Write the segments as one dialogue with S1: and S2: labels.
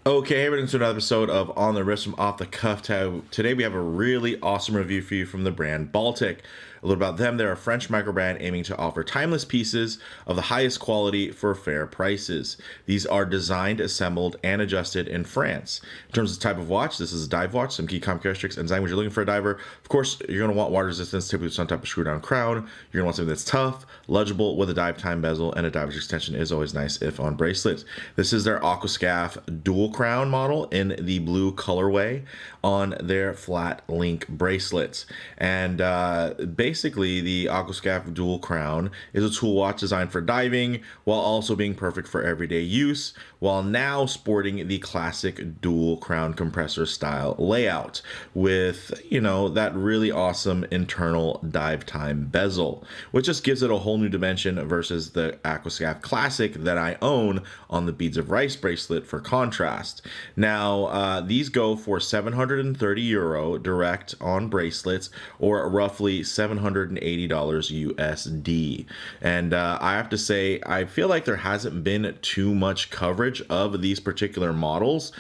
S1: Okay, hey, everyone, to another episode of On the Wrist from Off the Cuff. Today we have a really awesome review for you from the brand Baltic. A little about them: they're a French micro brand aiming to offer timeless pieces of the highest quality for fair prices. These are designed, assembled, and adjusted in France. In terms of the type of watch, this is a dive watch. Some key common characteristics and design when you're looking for a diver. Of course, you're going to want water resistance, typically with some type of screw down crown. You're going to want something that's tough, legible, with a dive time bezel, and a diver's extension is always nice if on bracelets. This is their Aquascaphe dual crown model in the blue colorway on their flat link bracelets. And basically, the Aquascaphe dual crown is a tool watch designed for diving while also being perfect for everyday use, while now sporting the classic dual crown compressor style layout with, that really awesome internal dive time bezel, which just gives it a whole new dimension versus the Aquascaphe Classic that I own on the Beads of Rice bracelet for contrast. Now, these go for €730 direct on bracelets, or roughly $780 USD. And I have to say, I feel like there hasn't been too much coverage of these particular models.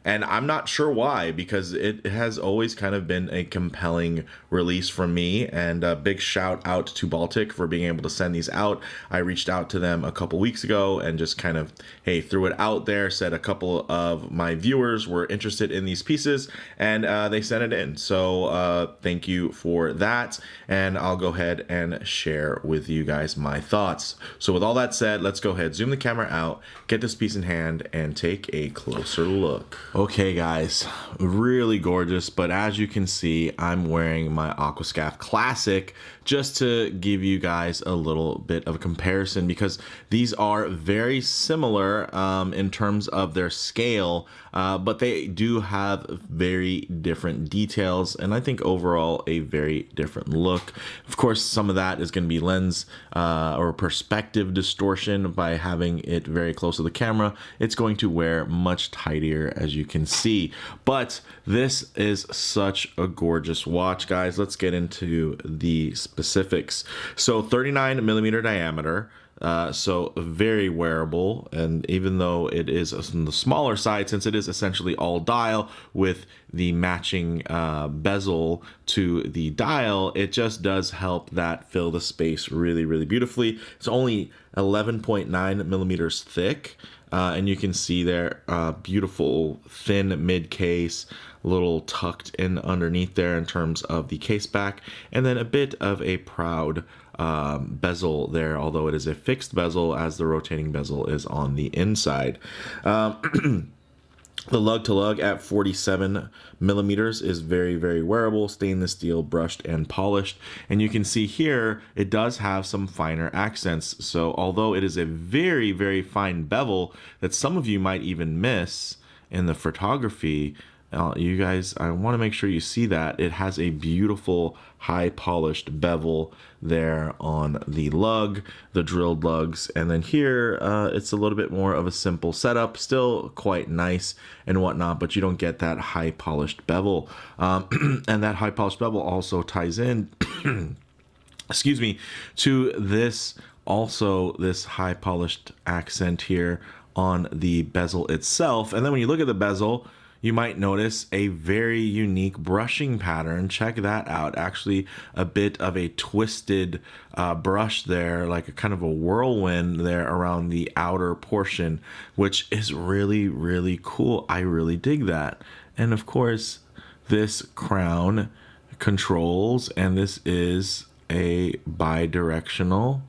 S1: And I'm not sure why, because it has always kind of been a compelling release from me. And a big shout out to Baltic for being able to send these out. I reached out to them a couple weeks ago and just kind of, hey, threw it out there, said a couple of my viewers were interested in these pieces, and they sent it in. So thank you for that. And I'll go ahead and share with you guys my thoughts. So with all that said, let's go ahead, zoom the camera out, get this piece in hand, and take a closer look. Okay guys, really gorgeous, but as you can see, I'm wearing my Aquascaphe Classic just to give you guys a little bit of a comparison, because these are very similar in terms of their scale, but they do have very different details, and I think overall a very different look. Of course, some of that is going to be lens or perspective distortion by having it very close to the camera. It's going to wear much tighter, as you can see, but this is such a gorgeous watch, guys. Let's get into the specifics. So 39 millimeter diameter, so very wearable, and even though it is on the smaller side, since it is essentially all dial with the matching bezel to the dial, it just does help that fill the space really, really beautifully. It's only 11.9 millimeters thick, and you can see there, beautiful thin mid case, a little tucked in underneath there in terms of the case back, and then a bit of a proud bezel there, although it is a fixed bezel as the rotating bezel is on the inside. The lug to lug at 47 millimeters is very, very wearable, stainless steel, brushed and polished. And you can see here, it does have some finer accents. So although it is a very, very fine bevel that some of you might even miss in the photography, you guys, I want to make sure you see that it has a beautiful high polished bevel there on the lug, the drilled lugs, and then here it's a little bit more of a simple setup, still quite nice and whatnot, but you don't get that high polished bevel, and that high polished bevel also ties in excuse me, to this high polished accent here on the bezel itself. And then when you look at the bezel, you might notice a very unique brushing pattern. Check that out. Actually, a bit of a twisted brush there, like a kind of a whirlwind there around the outer portion, which is really, really cool. I really dig that. And of course, this crown controls, and this is a bi-directional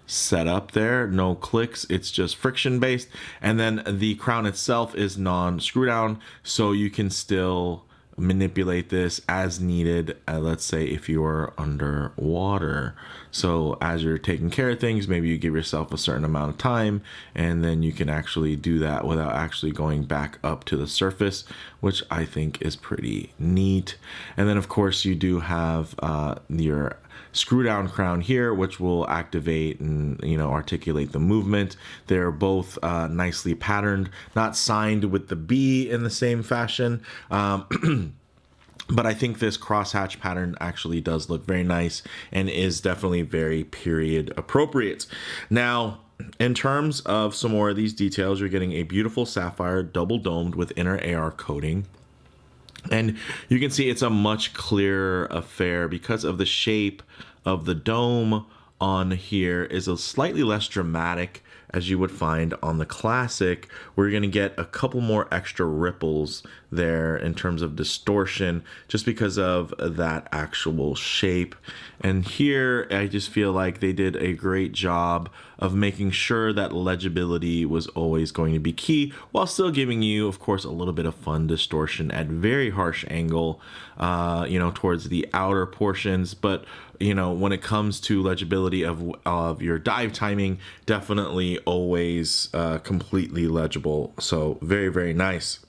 S1: setup there, no clicks, it's just friction based, and then the crown itself is non-screw down, so you can still manipulate this as needed, let's say if you are underwater. So as you're taking care of things, maybe you give yourself a certain amount of time, and then you can actually do that without actually going back up to the surface, which I think is pretty neat. And then of course you do have your screw down crown here, which will activate and articulate the movement. They're both nicely patterned, not signed with the B in the same fashion, but I think this crosshatch pattern actually does look very nice and is definitely very period appropriate. Now, in terms of some more of these details, you're getting a beautiful sapphire double domed with inner AR coating. And you can see it's a much clearer affair because of the shape of the dome on here is a slightly less dramatic as you would find on the Classic. We're going to get a couple more extra ripples there in terms of distortion just because of that actual shape. And here I just feel like they did a great job of making sure that legibility was always going to be key while still giving you, of course, a little bit of fun distortion at very harsh angle, towards the outer portions. But when it comes to legibility of your dive timing, definitely always completely legible. So very, very nice.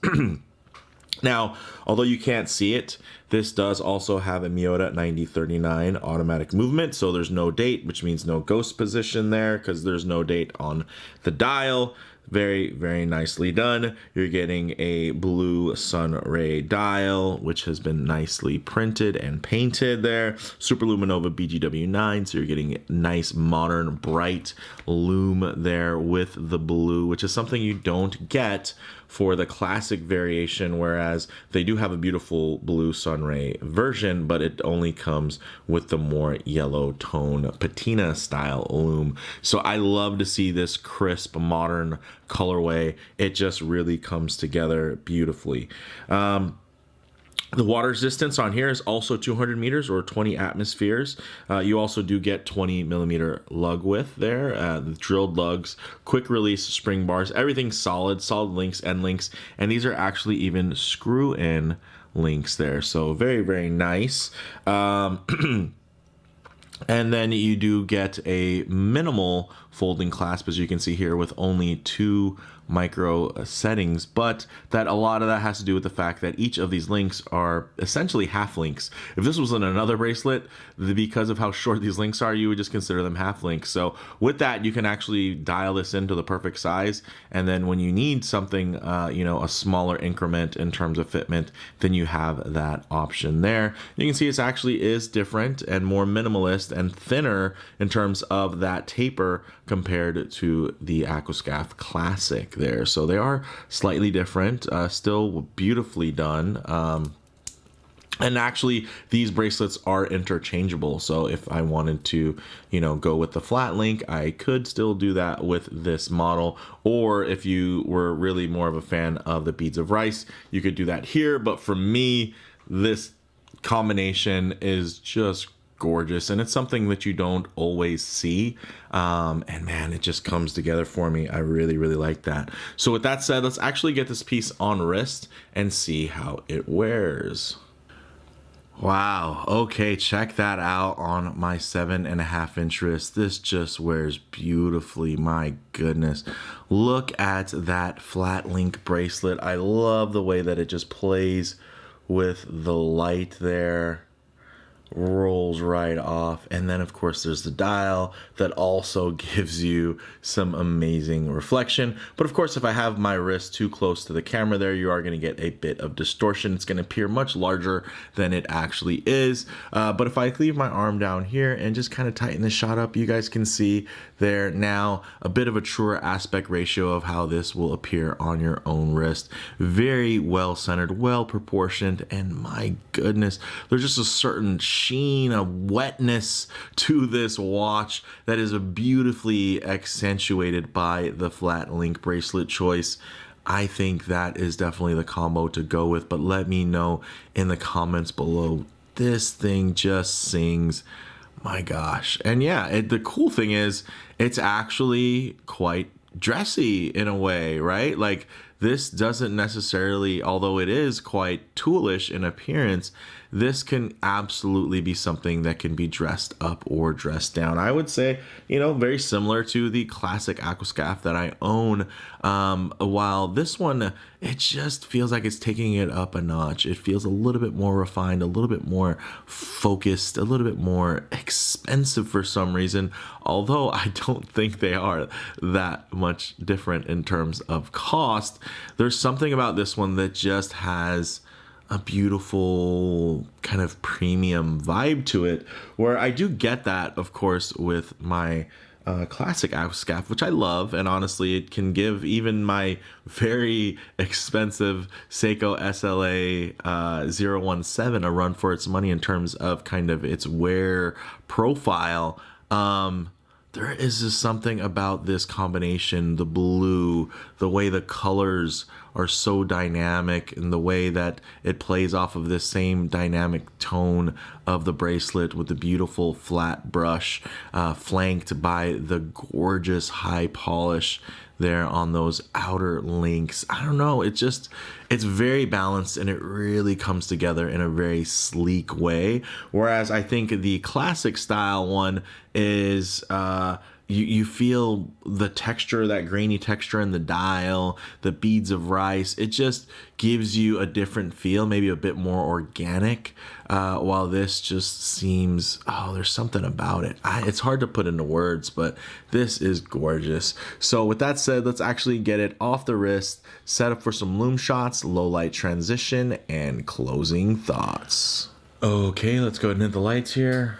S1: Now, although you can't see it, this does also have a Miyota 9039 automatic movement. So there's no date, which means no ghost position there because there's no date on the dial. Very, very nicely done. You're getting a blue Sunray dial, which has been nicely printed and painted there. Super Luminova BGW9, so you're getting nice, modern, bright lume there with the blue, which is something you don't get for the Classic variation, whereas they do have a beautiful blue Sunray version, but it only comes with the more yellow tone patina style lume. So I love to see this crisp, modern colorway. It just really comes together beautifully. The water resistance on here is also 200 meters or 20 atmospheres. You also do get 20 millimeter lug width there, the drilled lugs, quick release spring bars, everything solid links, end links, and these are actually even screw in links there. So very, very nice. And then you do get a minimal folding clasp, as you can see here, with only 2 micro settings, but that a lot of that has to do with the fact that each of these links are essentially half links. If this was in another bracelet, because of how short these links are, you would just consider them half links. So with that, you can actually dial this into the perfect size, and then when you need something, a smaller increment in terms of fitment, then you have that option there. You can see it actually is different and more minimalist and thinner in terms of that taper compared to the Aquascaphe Classic there. So they are slightly different, still beautifully done. And actually, these bracelets are interchangeable. So if I wanted to, go with the flat link, I could still do that with this model. Or if you were really more of a fan of the beads of rice, you could do that here. But for me, this combination is just gorgeous, and it's something that you don't always see, and man, it just comes together for me. I really, really like that. So with that said, let's actually get this piece on wrist and see how it wears. Wow, okay, check that out on my 7.5-inch wrist. This just wears beautifully. My goodness, look at that flat link bracelet. I love the way that it just plays with the light there, rolls right off. And then of course there's the dial that also gives you some amazing reflection. But of course, if I have my wrist too close to the camera there, you are going to get a bit of distortion. It's going to appear much larger than it actually is. But if I leave my arm down here and just kind of tighten the shot up, you guys can see there now a bit of a truer aspect ratio of how this will appear on your own wrist. Very well centered, well proportioned, and my goodness, there's just a certain sheen, a wetness to this watch that is beautifully accentuated by the flat link bracelet choice. I think that is definitely the combo to go with, but let me know in the comments below. This thing just sings. My gosh. And yeah, the cool thing is it's actually quite dressy in a way, right? Like, this doesn't necessarily, although it is quite toolish in appearance, this can absolutely be something that can be dressed up or dressed down. I would say, very similar to the Classic Aquascaphe that I own. While this one, it just feels like it's taking it up a notch. It feels a little bit more refined, a little bit more focused, a little bit more expensive for some reason, although I don't think they are that much different in terms of cost. There's something about this one that just has a beautiful kind of premium vibe to it, where I do get that, of course, with my classic Aquascaphe, which I love, and honestly, it can give even my very expensive Seiko SLA 017 a run for its money in terms of kind of its wear profile. There is just something about this combination, the blue, the way the colors are so dynamic, and the way that it plays off of this same dynamic tone of the bracelet with the beautiful flat brush, flanked by the gorgeous high polish there on those outer links. I don't know, it's very balanced, and it really comes together in a very sleek way. Whereas I think the classic style one is you feel the texture, that grainy texture in the dial, the beads of rice. It just gives you a different feel, maybe a bit more organic, while this just seems, there's something about it. It's hard to put into words, but this is gorgeous. So with that said, let's actually get it off the wrist, set up for some loom shots, low light transition, and closing thoughts. Okay, let's go ahead and hit the lights here.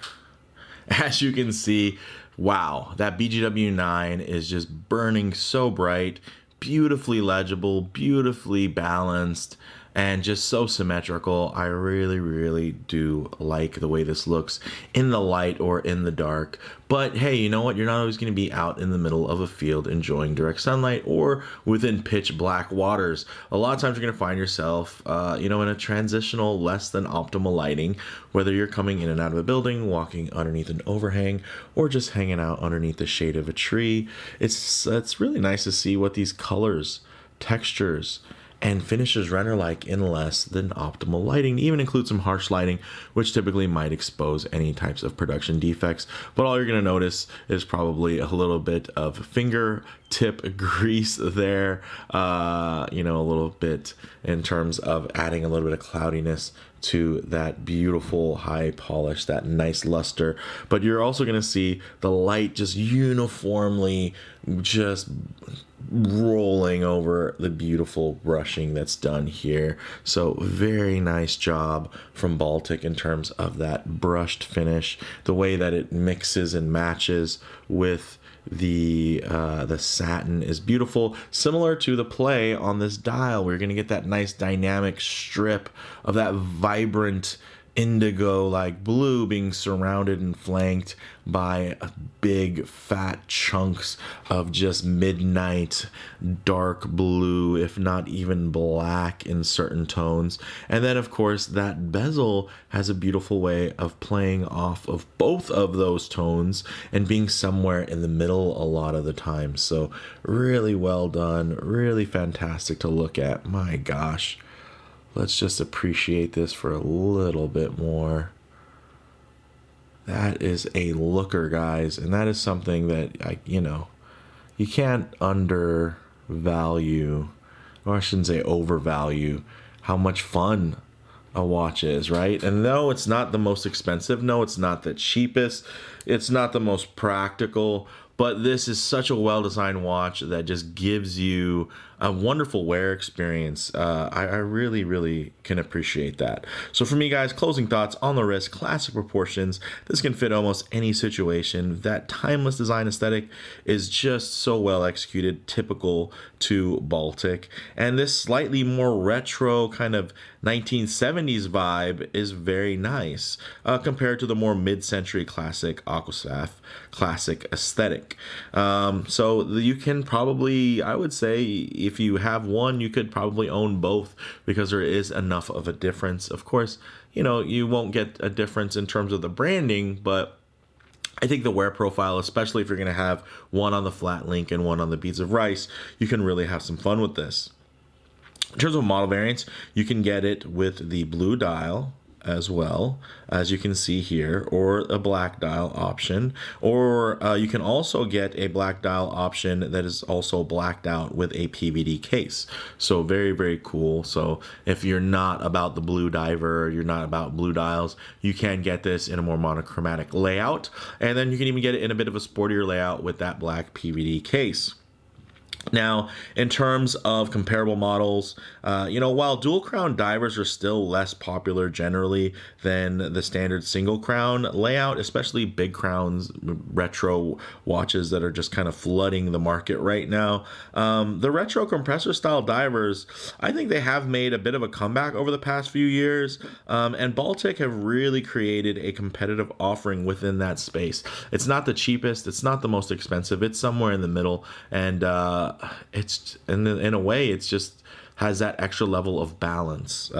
S1: As you can see, wow, that BGW9 is just burning so bright, beautifully legible, beautifully balanced, and just so symmetrical. I really, really do like the way this looks in the light or in the dark. But hey, you know what? You're not always going to be out in the middle of a field enjoying direct sunlight or within pitch black waters. A lot of times you're going to find yourself, in a transitional, less than optimal lighting, whether you're coming in and out of a building, walking underneath an overhang, or just hanging out underneath the shade of a tree. It's really nice to see what these colors, textures, and finishes render like in less than optimal lighting. Even include some harsh lighting, which typically might expose any types of production defects. But all you're going to notice is probably a little bit of fingertip grease there, a little bit in terms of adding a little bit of cloudiness to that beautiful high polish, that nice luster. But you're also going to see the light just uniformly just rolling over the beautiful brushing that's done here. So very nice job from Baltic in terms of that brushed finish, the way that it mixes and matches with the satin is beautiful. Similar to the play on this dial, we're going to get that nice dynamic strip of that vibrant indigo like blue being surrounded and flanked by big fat chunks of just midnight dark blue, if not even black in certain tones. And then of course that bezel has a beautiful way of playing off of both of those tones and being somewhere in the middle a lot of the time. So really well done, really fantastic to look at. My gosh, let's just appreciate this for a little bit more. That is a looker, guys, and that is something that you can't undervalue, or I shouldn't say overvalue, how much fun a watch is, right? And no, it's not the most expensive. No, it's not the cheapest. It's not the most practical. But this is such a well-designed watch that just gives you a wonderful wear experience. I really, really can appreciate that. So for me, guys, closing thoughts on the wrist, classic proportions. This can fit almost any situation. That timeless design aesthetic is just so well executed, typical to Baltic. And this slightly more retro kind of 1970s vibe is very nice compared to the more mid-century classic Aquascaphe classic aesthetic. So you can probably, I would say, if you have one, you could probably own both because there is enough of a difference. Of course, you won't get a difference in terms of the branding, but I think the wear profile, especially if you're going to have one on the flat link and one on the beads of rice, you can really have some fun with this. In terms of model variants, you can get it with the blue dial as well, as you can see here, or a black dial option, or you can also get a black dial option that is also blacked out with a PVD case. So very, very cool. So if you're not about the blue diver, you're not about blue dials, you can get this in a more monochromatic layout, and then you can even get it in a bit of a sportier layout with that black PVD case. Now, in terms of comparable models, while dual crown divers are still less popular generally than the standard single crown layout, especially big crowns, retro watches that are just kind of flooding the market right now, the retro compressor style divers, I think they have made a bit of a comeback over the past few years, and Baltic have really created a competitive offering within that space. It's not the cheapest, it's not the most expensive, it's somewhere in the middle, and it's in a way it's just has that extra level of balance.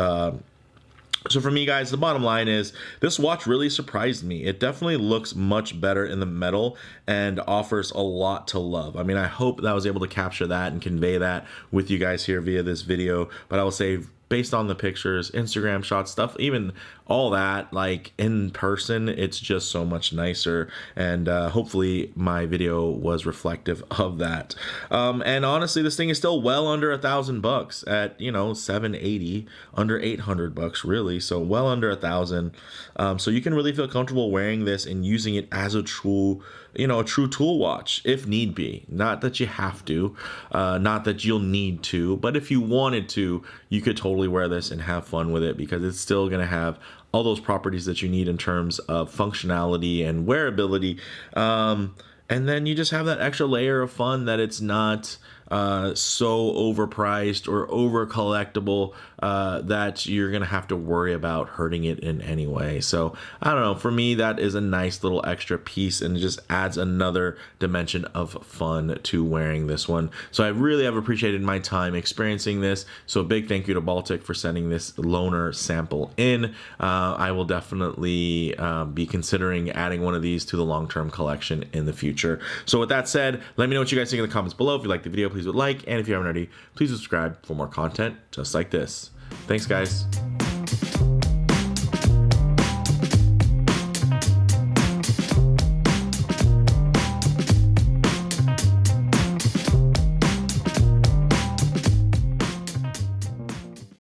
S1: So for me, guys, the bottom line is this watch really surprised me. It definitely looks much better in the metal and offers a lot to love. I mean, I hope that I was able to capture that and convey that with you guys here via this video, but I will say, based on the pictures, Instagram shots, stuff, even all that, like in person, it's just so much nicer. And hopefully my video was reflective of that. And honestly, this thing is still well under $1,000 at, 780, under 800 bucks really. So well under 1,000. So you can really feel comfortable wearing this and using it as a true tool watch if need be. Not that you have to, not that you'll need to, but if you wanted to, you could totally wear this and have fun with it, because it's still going to have all those properties that you need in terms of functionality and wearability. And then you just have that extra layer of fun that it's not so overpriced or over collectible that you're gonna have to worry about hurting it in any way. So I don't know, for me that is a nice little extra piece and it just adds another dimension of fun to wearing this one. So I really have appreciated my time experiencing this. So a big thank you to Baltic for sending this loaner sample in. I will definitely be considering adding one of these to the long-term collection in the future. So with that said, let me know what you guys think in the comments below. If you like the video, please would like, and if you haven't already, please subscribe for more content just like this. Thanks, guys.